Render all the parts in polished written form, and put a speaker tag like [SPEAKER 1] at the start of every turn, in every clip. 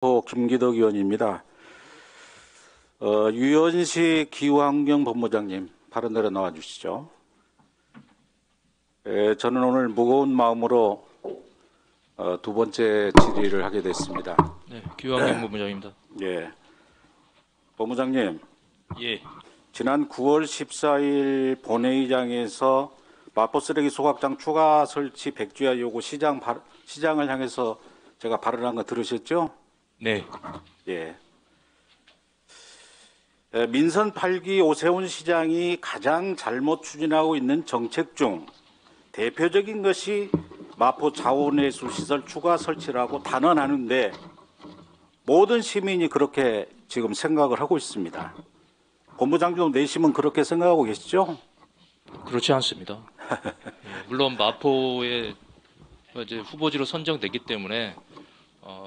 [SPEAKER 1] 김기덕 의원입니다. 유현식 기후환경본부장님 발언대로 나와 주시죠. 저는 오늘 무거운 마음으로 두 번째 질의를 하게 됐습니다.
[SPEAKER 2] 네, 기후환경본부장입니다.
[SPEAKER 1] 예, 본부장님.
[SPEAKER 2] 예.
[SPEAKER 1] 지난 9월 14일 본회의장에서 마포 쓰레기 소각장 추가 설치 백지화 요구 시장을 향해서 제가 발언한 거 들으셨죠?
[SPEAKER 2] 네.
[SPEAKER 1] 예. 민선 8기 오세훈 시장이 가장 잘못 추진하고 있는 정책 중 대표적인 것이 마포 자원회수 시설 추가 설치라고 단언하는데 모든 시민이 그렇게 지금 생각을 하고 있습니다. 본부장님도 내심은 그렇게 생각하고 계시죠?
[SPEAKER 2] 그렇지 않습니다. 물론 마포의 이제 후보지로 선정됐기 때문에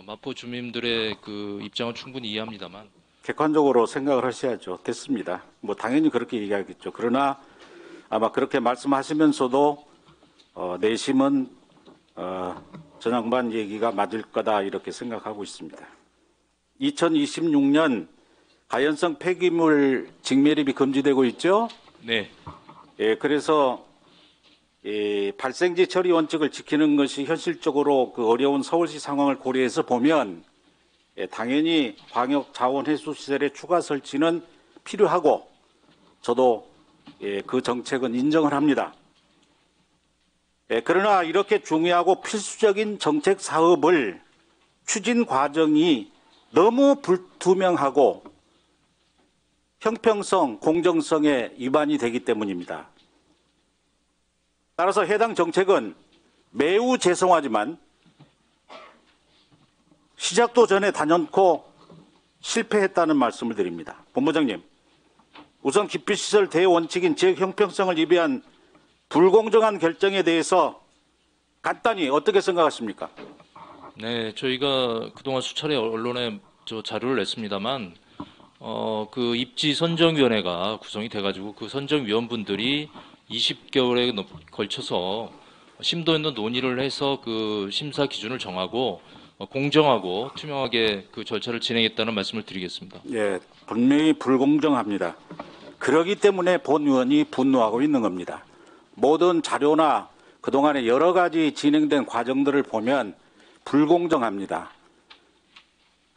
[SPEAKER 2] 마포 주민들의 그 입장은 충분히 이해합니다만
[SPEAKER 1] 객관적으로 생각을 하셔야죠. 됐습니다. 뭐 당연히 그렇게 얘기하겠죠. 그러나 아마 그렇게 말씀하시면서도 내심은 전 양반 얘기가 맞을 거다 이렇게 생각하고 있습니다. 2026년 가연성 폐기물 직매립이 금지되고 있죠.
[SPEAKER 2] 네.
[SPEAKER 1] 예, 그래서 발생지 처리 원칙을 지키는 것이 현실적으로 그 어려운 서울시 상황을 고려해서 보면 당연히 광역 자원 해수 시설의 추가 설치는 필요하고 저도 그 정책은 인정을 합니다. 그러나 이렇게 중요하고 필수적인 정책 사업을 추진 과정이 너무 불투명하고 형평성, 공정성에 위반이 되기 때문입니다. 따라서 해당 정책은 매우 죄송하지만 시작도 전에 단연코 실패했다는 말씀을 드립니다. 본부장님, 우선 기피시설 대원칙인 지역 형평성을 위배한 불공정한 결정에 대해서 간단히 어떻게 생각하십니까?
[SPEAKER 2] 네, 저희가 그동안 수차례 언론에 자료를 냈습니다만 그 입지 선정위원회가 구성이 돼가지고 그 선정위원분들이 20개월에 걸쳐서 심도 있는 논의를 해서 그 심사 기준을 정하고 공정하고 투명하게 그 절차를 진행했다는 말씀을 드리겠습니다.
[SPEAKER 1] 예, 분명히 불공정합니다. 그러기 때문에 본 의원이 분노하고 있는 겁니다. 모든 자료나 그동안의 여러 가지 진행된 과정들을 보면 불공정합니다.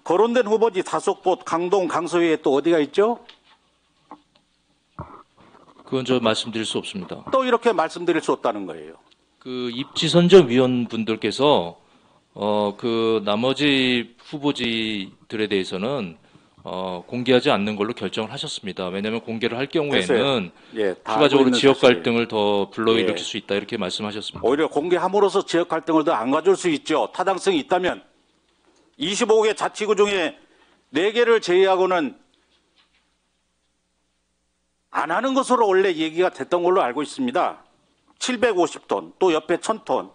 [SPEAKER 1] 거론된 후보지 다속봇, 강동, 강서위에 또 어디가 있죠?
[SPEAKER 2] 그건 저 말씀드릴 수 없습니다.
[SPEAKER 1] 또 이렇게 말씀드릴 수 없다는 거예요.
[SPEAKER 2] 그 입지 선정위원분들께서 그 나머지 후보지들에 대해서는 공개하지 않는 걸로 결정을 하셨습니다. 왜냐하면 공개를 할 경우에는
[SPEAKER 1] 예,
[SPEAKER 2] 추가적으로 지역
[SPEAKER 1] 사실.
[SPEAKER 2] 갈등을 더 불러일으킬
[SPEAKER 1] 예.
[SPEAKER 2] 수 있다 이렇게 말씀하셨습니다.
[SPEAKER 1] 오히려 공개함으로써 지역 갈등을 더 안 가져올 수 있죠. 타당성이 있다면 25개 자치구 중에 4개를 제외하고는 안 하는 것으로 원래 얘기가 됐던 걸로 알고 있습니다. 750톤, 또 옆에 1000톤,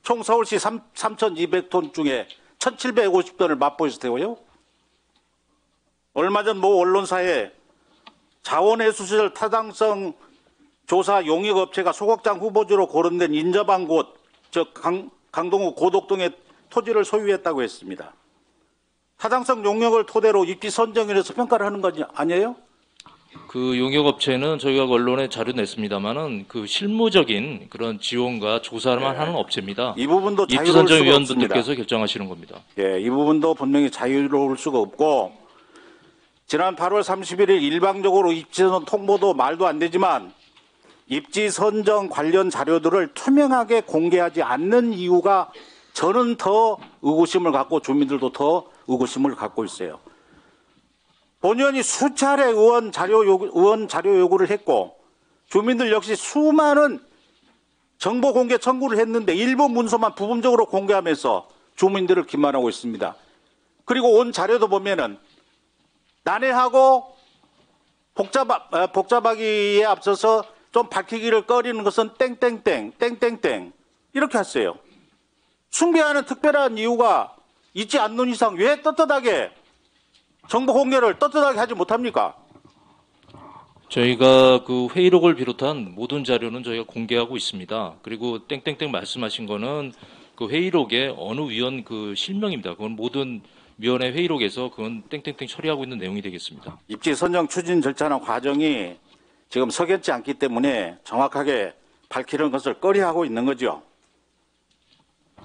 [SPEAKER 1] 총 서울시 3200톤 중에 1750톤을 마포에서 태워요. 얼마 전 모 언론사에 자원해수시설 타당성 조사 용역업체가 소각장 후보지로 거론된 인접한 곳, 강동구 고덕동의 토지를 소유했다고 했습니다. 타당성 용역을 토대로 입지 선정위에서 평가를 하는 거 아니에요?
[SPEAKER 2] 그 용역업체는 저희가 언론에 자료 냈습니다만은 그 실무적인 그런 지원과 조사만 하는 업체입니다.
[SPEAKER 1] 이 부분도 자유로울 수가 없습니다.
[SPEAKER 2] 입지선정위원분들께서 결정하시는 겁니다.
[SPEAKER 1] 예, 이 부분도 분명히 자유로울 수가 없고 지난 8월 31일 일방적으로 입지선 통보도 말도 안 되지만 입지 선정 관련 자료들을 투명하게 공개하지 않는 이유가 저는 더 의구심을 갖고 주민들도 더 의구심을 갖고 있어요. 본 의원이 수차례 의원 자료 요구를 했고 주민들 역시 수많은 정보 공개 청구를 했는데 일부 문서만 부분적으로 공개하면서 주민들을 기만하고 있습니다. 그리고 온 자료도 보면은 난해하고 복잡하기에 앞서서 좀 밝히기를 꺼리는 것은 땡땡땡 이렇게 했어요. 숭배하는 특별한 이유가 있지 않는 이상 왜 떳떳하게 정보 공개를 떳떳하게 하지 못합니까?
[SPEAKER 2] 저희가 그 회의록을 비롯한 모든 자료는 저희가 공개하고 있습니다. 그리고 땡땡땡 말씀하신 거는 그 회의록에 어느 위원 그 실명입니다. 그건 모든 위원회 회의록에서 그건 땡땡땡 처리하고 있는 내용이 되겠습니다.
[SPEAKER 1] 입지 선정 추진 절차나 과정이 지금 석연치 않기 때문에 정확하게 밝히는 것을 꺼려하고 있는 거죠.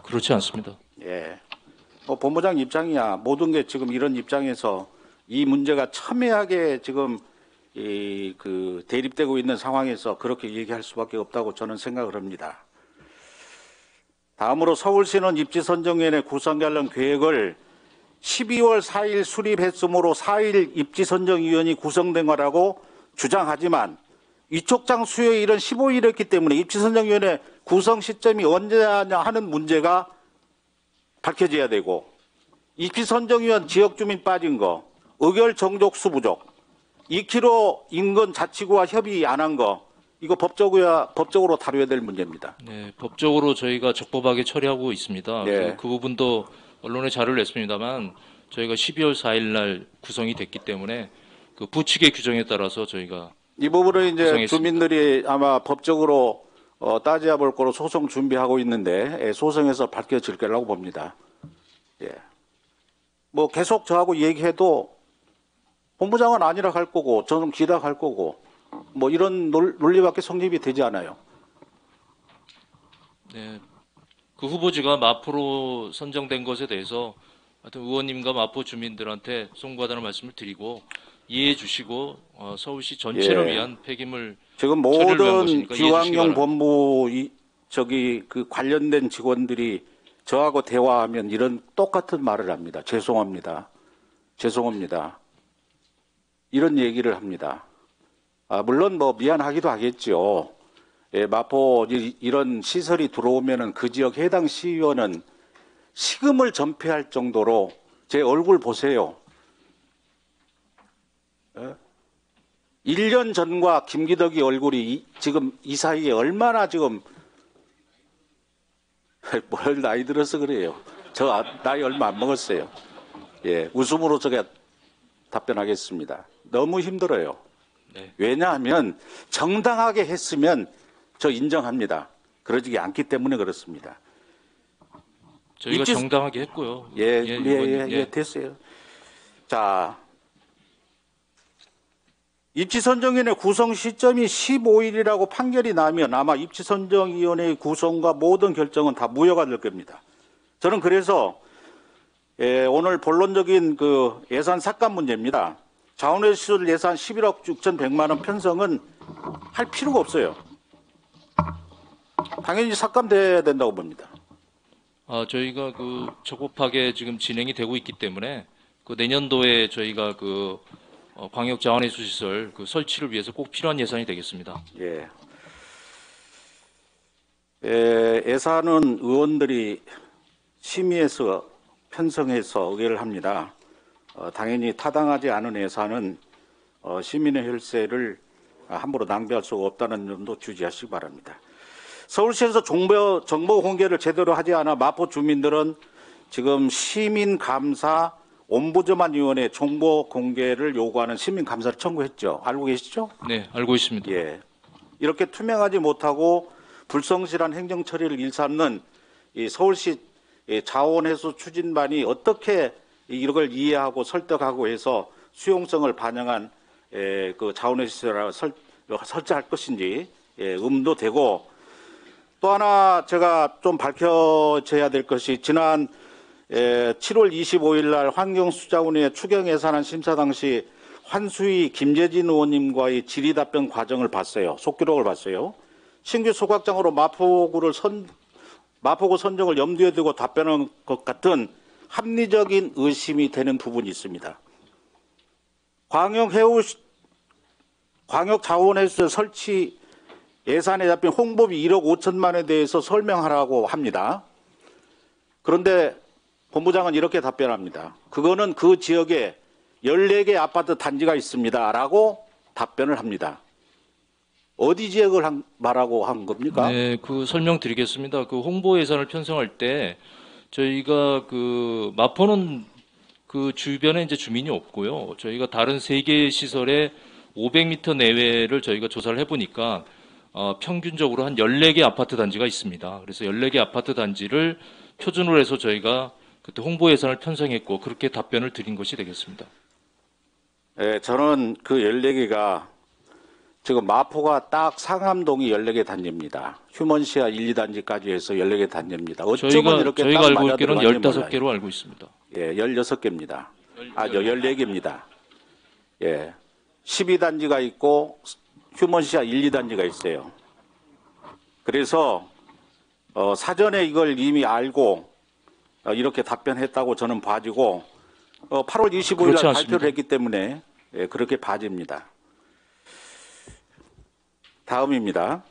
[SPEAKER 2] 그렇지 않습니다.
[SPEAKER 1] 예. 본부장 입장이야. 모든 게 지금 이런 입장에서 이 문제가 첨예하게 지금 대립되고 있는 상황에서 그렇게 얘기할 수밖에 없다고 저는 생각을 합니다. 다음으로 서울시는 입지선정위원회 구성 관련 계획을 12월 4일 수립했으므로 4일 입지선정위원이 구성된 거라고 주장하지만 위촉장 수요일은 15일이었기 때문에 입지선정위원회 구성 시점이 언제냐 하는 문제가 밝혀져야 되고, 입지선정위원 지역주민 빠진 거, 의결 정족수 부족, 2km 인근 자치구와 협의 안 한 거, 이거 법적으로 다뤄야 될 문제입니다.
[SPEAKER 2] 네, 법적으로 저희가 적법하게 처리하고 있습니다.
[SPEAKER 1] 네.
[SPEAKER 2] 그 부분도 언론에 자료를 냈습니다만 저희가 12월 4일 날 구성이 됐기 때문에 그 부칙의 규정에 따라서 저희가
[SPEAKER 1] 이 부분은 이제
[SPEAKER 2] 구성했습니다.
[SPEAKER 1] 주민들이 아마 법적으로 따져야 볼 거로 소송 준비하고 있는데 소송에서 밝혀질 거라고 봅니다. 예. 뭐 계속 저하고 얘기해도 본부장은 아니라 할 거고 저는 기라 할 거고 뭐 이런 논리밖에 성립이 되지 않아요.
[SPEAKER 2] 네, 그 후보지가 마포로 선정된 것에 대해서 하여튼 의원님과 마포 주민들한테 송구하다는 말씀을 드리고 이해해 주시고 서울시 전체를
[SPEAKER 1] 예.
[SPEAKER 2] 위한 폐기물
[SPEAKER 1] 지금
[SPEAKER 2] 처리를 위한
[SPEAKER 1] 모든
[SPEAKER 2] 것이니까 이해해 주시기
[SPEAKER 1] 기왕용
[SPEAKER 2] 바랍니다.
[SPEAKER 1] 본부 그 관련된 직원들이 저하고 대화하면 이런 똑같은 말을 합니다. 죄송합니다. 죄송합니다. 이런 얘기를 합니다. 물론 뭐 미안하기도 하겠죠. 예, 마포 이런 시설이 들어오면은 그 지역 해당 시의원은 식음을 전폐할 정도로 제 얼굴 보세요. 예? 1년 전과 김기덕이 얼굴이 지금 이 사이에 얼마나 지금 뭘 나이 들어서 그래요. 저 나이 얼마 안 먹었어요. 예, 웃음으로 제가 답변하겠습니다. 너무 힘들어요.
[SPEAKER 2] 네.
[SPEAKER 1] 왜냐하면 정당하게 했으면 저 인정합니다. 그러지 않기 때문에 그렇습니다.
[SPEAKER 2] 저희가
[SPEAKER 1] 입지-
[SPEAKER 2] 정당하게 했고요.
[SPEAKER 1] 예, 됐어요. 자, 입지선정위원회 구성 시점이 15일이라고 판결이 나면 아마 입지선정위원회의 구성과 모든 결정은 다 무효가 될 겁니다. 저는 그래서 오늘 본론적인 그 예산 삭감 문제입니다. 자원회 시설 예산 11억 6,100만 원 편성은 할 필요가 없어요. 당연히 삭감돼야 된다고 봅니다.
[SPEAKER 2] 저희가 그 적법하게 지금 진행이 되고 있기 때문에 그 내년도에 저희가 그 광역 자원회수 시설 그 설치를 위해서 꼭 필요한 예산이 되겠습니다.
[SPEAKER 1] 예. 예산은 의원들이 심의해서 편성해서 의결을 합니다. 당연히 타당하지 않은 예산은 시민의 혈세를 함부로 낭비할 수가 없다는 점도 주의하시기 바랍니다. 서울시에서 정보 공개를 제대로 하지 않아 마포 주민들은 지금 시민감사 옴부즈만위원회 정보 공개를 요구하는 시민감사를 청구했죠. 알고 계시죠?
[SPEAKER 2] 네, 알고 있습니다.
[SPEAKER 1] 예. 이렇게 투명하지 못하고 불성실한 행정 처리를 일삼는 이 서울시 자원회수 추진반이 어떻게 이걸 이해하고 설득하고 해서 수용성을 반영한 그 자원회수 시설을 설치할 것인지 의문도 되고, 또 하나 제가 좀 밝혀져야 될 것이 지난 7월 25일 날 환경수자원회 추경예산안 심사 당시 환수위 김재진 의원님과의 질의답변 과정을 봤어요. 속기록을 봤어요. 신규 소각장으로 마포구 선정을 염두에 두고 답변한 것 같은 합리적인 의심이 되는 부분이 있습니다. 광역자원회수 설치 예산에 잡힌 홍보비 1억 5천만 원에 대해서 설명하라고 합니다. 그런데 본부장은 이렇게 답변합니다. 그거는 그 지역에 14개 아파트 단지가 있습니다. 라고 답변을 합니다. 어디 지역을 말하고 한 겁니까?
[SPEAKER 2] 네, 그 설명드리겠습니다. 그 홍보 예산을 편성할 때 저희가 그 마포는 그 주변에 이제 주민이 없고요. 저희가 다른 3개 시설에 500m 내외를 저희가 조사를 해보니까 평균적으로 한 14개 아파트 단지가 있습니다. 그래서 14개 아파트 단지를 표준으로 해서 저희가 그때 홍보 예산을 편성했고 그렇게 답변을 드린 것이 되겠습니다.
[SPEAKER 1] 예, 저는 그 14개가 지금 마포가 딱 상암동이 14개 단지입니다. 휴먼시아 1, 2단지까지 해서 14개 단지입니다. 어쩌면 이렇게
[SPEAKER 2] 저희가
[SPEAKER 1] 딱
[SPEAKER 2] 알고
[SPEAKER 1] 맞아
[SPEAKER 2] 있기로는
[SPEAKER 1] 들어간지
[SPEAKER 2] 15개로 알고 있습니다.
[SPEAKER 1] 예, 16개입니다. 아, 14개입니다. 예. 12단지가 있고 휴먼시아 1, 2단지가 있어요. 그래서 사전에 이걸 이미 알고 이렇게 답변했다고 저는 봐지고 8월 25일 날
[SPEAKER 2] 그렇지 않습니다.
[SPEAKER 1] 발표를 했기 때문에 예, 그렇게 봐집니다. 다음입니다.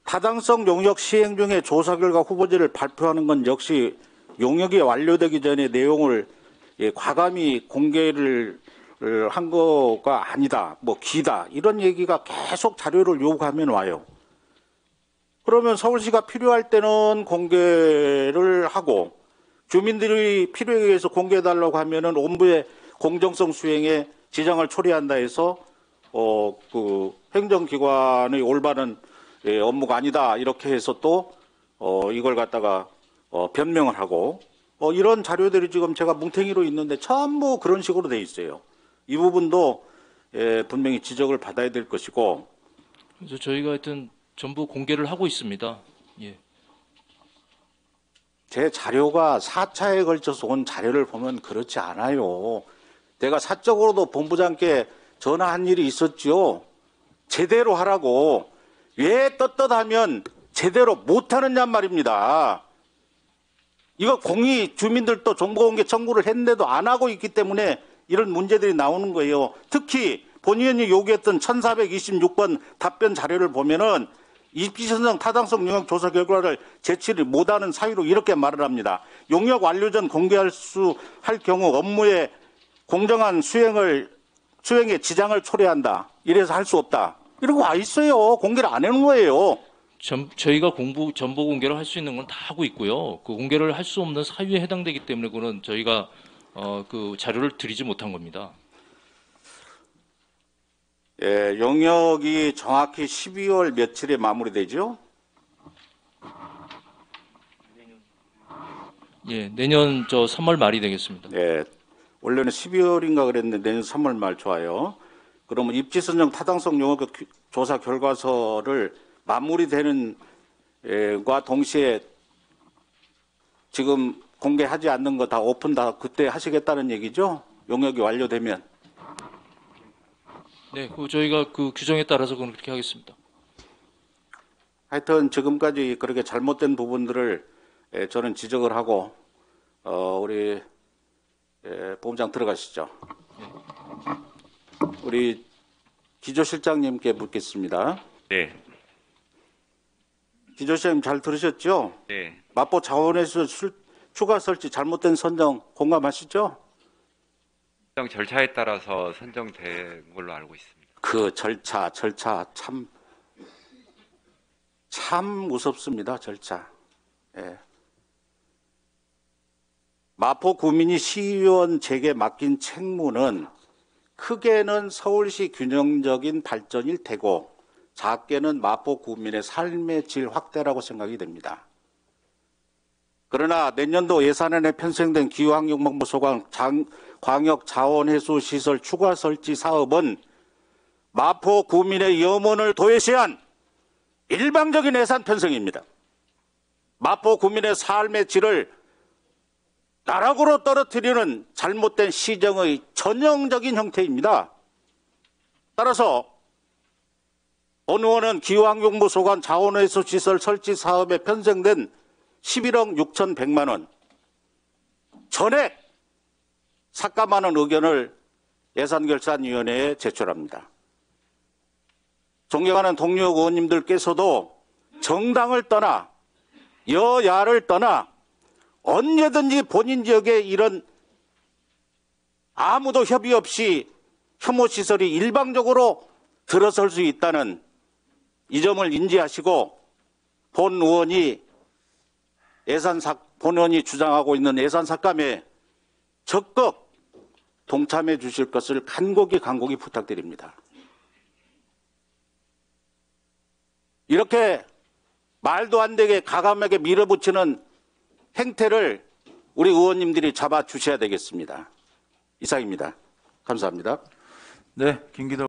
[SPEAKER 1] 타당성 용역 시행 중에 조사 결과 후보지를 발표하는 건 역시 용역이 완료되기 전에 내용을 과감히 공개를 한 거가 아니다, 뭐 기다 이런 얘기가 계속 자료를 요구하면 와요. 그러면 서울시가 필요할 때는 공개를 하고 주민들이 필요에 의해서 공개해달라고 하면은 온부의 공정성 수행에 지장을 초래한다 해서 그 행정기관의 올바른 업무가 아니다 이렇게 해서 또 이걸 갖다가 변명을 하고 이런 자료들이 지금 제가 뭉탱이로 있는데 전부 그런 식으로 돼 있어요. 이 부분도 분명히 지적을 받아야 될 것이고.
[SPEAKER 2] 그래서 저희가 하여튼 전부 공개를 하고 있습니다. 예.
[SPEAKER 1] 제 자료가 4차에 걸쳐서 온 자료를 보면 그렇지 않아요. 내가 사적으로도 본부장께 전화한 일이 있었죠. 제대로 하라고. 왜 떳떳하면 제대로 못하느냐 말입니다. 이거 공의 주민들도 정보공개 청구를 했는데도 안 하고 있기 때문에 이런 문제들이 나오는 거예요. 특히 본의원이 요구했던 1426번 답변 자료를 보면은 입지선정 타당성 용역 조사 결과를 제출을 못하는 사유로 이렇게 말을 합니다. 용역 완료 전 공개할 경우 업무의 공정한 수행에 지장을 초래한다. 이래서 할 수 없다. 이러고 와 있어요. 공개를 안 해놓은 거예요.
[SPEAKER 2] 저희가 정보 공개를 할 수 있는 건 다 하고 있고요. 그 공개를 할 수 없는 사유에 해당되기 때문에 그는 저희가 그 자료를 드리지 못한 겁니다.
[SPEAKER 1] 예, 용역이 정확히 12월 며칠에 마무리되죠?
[SPEAKER 2] 예, 내년 3월 말이 되겠습니다.
[SPEAKER 1] 예, 원래는 12월인가 그랬는데 내년 3월 말 좋아요. 그러면 입지선정 타당성 용역 조사 결과서를 마무리되는 과 동시에 지금 공개하지 않는 거 다 오픈 다 그때 하시겠다는 얘기죠? 용역이 완료되면.
[SPEAKER 2] 네, 저희가 그 규정에 따라서 그렇게 하겠습니다.
[SPEAKER 1] 하여튼 지금까지 그렇게 잘못된 부분들을 저는 지적을 하고 우리 본부장 들어가시죠. 우리 기조실장님께 묻겠습니다.
[SPEAKER 3] 네.
[SPEAKER 1] 기조실장님 잘 들으셨죠?
[SPEAKER 3] 네.
[SPEAKER 1] 마포 자원에서 추가 설치 잘못된 선정 공감하시죠?
[SPEAKER 3] 선정 절차에 따라서 선정된 걸로 알고 있습니다.
[SPEAKER 1] 그 절차 참 무섭습니다. 절차. 예. 마포 구민이 시의원 제게 맡긴 책무는 크게는 서울시 균형적인 발전일 테고 작게는 마포 구민의 삶의 질 확대라고 생각이 됩니다. 그러나 내년도 예산안에 편성된 기후환경정보 소관 광역 자원해수 시설 추가 설치 사업은 마포 구민의 염원을 도외시한 일방적인 예산 편성입니다. 마포 구민의 삶의 질을 나락으로 떨어뜨리는 잘못된 시정의 전형적인 형태입니다. 따라서 본 의원은 기후환경부 소관 자원해수 시설 설치 사업에 편성된 11억 6,100만 원 전액 삭감하는 의견을 예산결산위원회에 제출합니다. 존경하는 동료 의원님들께서도 정당을 떠나 여야를 떠나 언제든지 본인 지역에 이런 아무도 협의 없이 혐오시설이 일방적으로 들어설 수 있다는 이 점을 인지하시고 본 의원이 주장하고 있는 예산 삭감에 적극 동참해 주실 것을 간곡히 부탁드립니다. 이렇게 말도 안 되게 가감하게 밀어붙이는 행태를 우리 의원님들이 잡아주셔야 되겠습니다. 이상입니다. 감사합니다.
[SPEAKER 4] 네, 김기덕